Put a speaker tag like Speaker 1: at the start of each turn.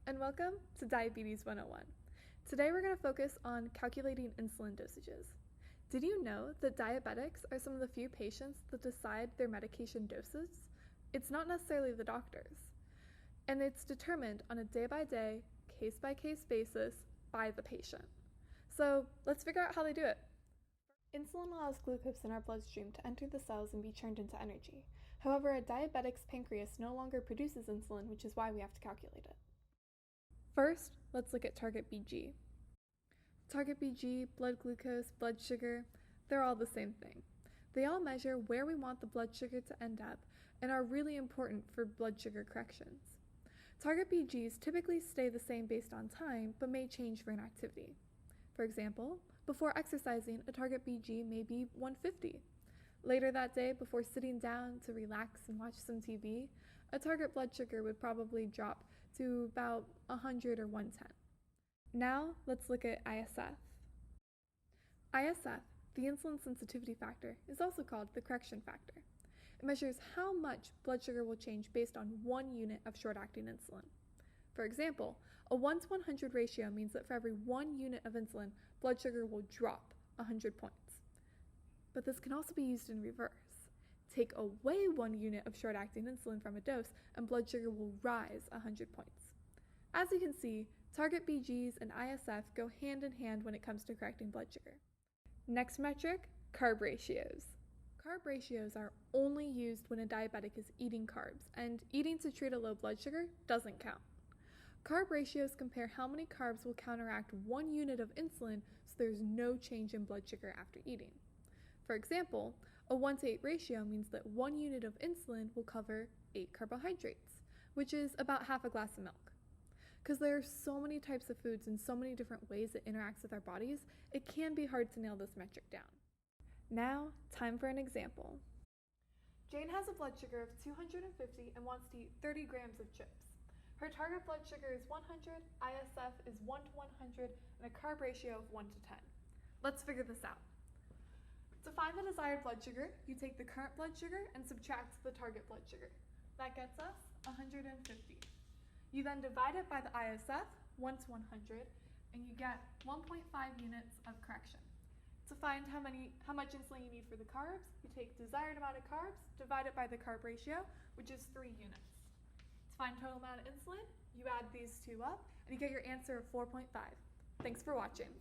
Speaker 1: and welcome to Diabetes 101. Today we're going to focus on calculating insulin dosages. Did you know that diabetics are some of the few patients that decide their medication doses? It's not necessarily the doctors, and it's determined on a day-by-day, case-by-case basis by the patient. So let's figure out how they do it. Insulin allows glucose in our bloodstream to enter the cells and be turned into energy. However, a diabetic's pancreas no longer produces insulin, which is why we have to calculate it. First, let's look at target BG. Target BG, blood glucose, blood sugar, they're all the same thing. They all measure where we want the blood sugar to end up and are really important for blood sugar corrections. Target BGs typically stay the same based on time, but may change for an activity. For example, before exercising, a target BG may be 150. Later that day, before sitting down to relax and watch some TV, a target blood sugar would probably drop to about 100 or 110. Now, let's look at ISF. ISF, the Insulin Sensitivity Factor, is also called the correction factor. It measures how much blood sugar will change based on 1 unit of short-acting insulin. For example, a 1 to 100 ratio means that for every 1 unit of insulin, blood sugar will drop 100 points. But this can also be used in reverse. Take away 1 unit of short-acting insulin from a dose, and blood sugar will rise 100 points. As you can see, target BGs and ISF go hand in hand when it comes to correcting blood sugar. Next metric, carb ratios. Carb ratios are only used when a diabetic is eating carbs, and eating to treat a low blood sugar doesn't count. Carb ratios compare how many carbs will counteract 1 unit of insulin so there's no change in blood sugar after eating. For example, a 1 to 8 ratio means that 1 unit of insulin will cover 8 carbohydrates, which is about half a glass of milk. Because there are so many types of foods and so many different ways it interacts with our bodies, it can be hard to nail this metric down. Now, time for an example. Jane has a blood sugar of 250 and wants to eat 30 grams of chips. Her target blood sugar is 100, ISF is 1 to 100, and a carb ratio of 1 to 10. Let's figure this out. To find the desired blood sugar, you take the current blood sugar and subtract the target blood sugar. That gets us 150. You then divide it by the ISF, 1 to 100, and you get 1.5 units of correction. To find how much insulin you need for the carbs, you take desired amount of carbs, divide it by the carb ratio, which is 3 units. To find total amount of insulin, you add these two up, and you get your answer of 4.5. Thanks for watching.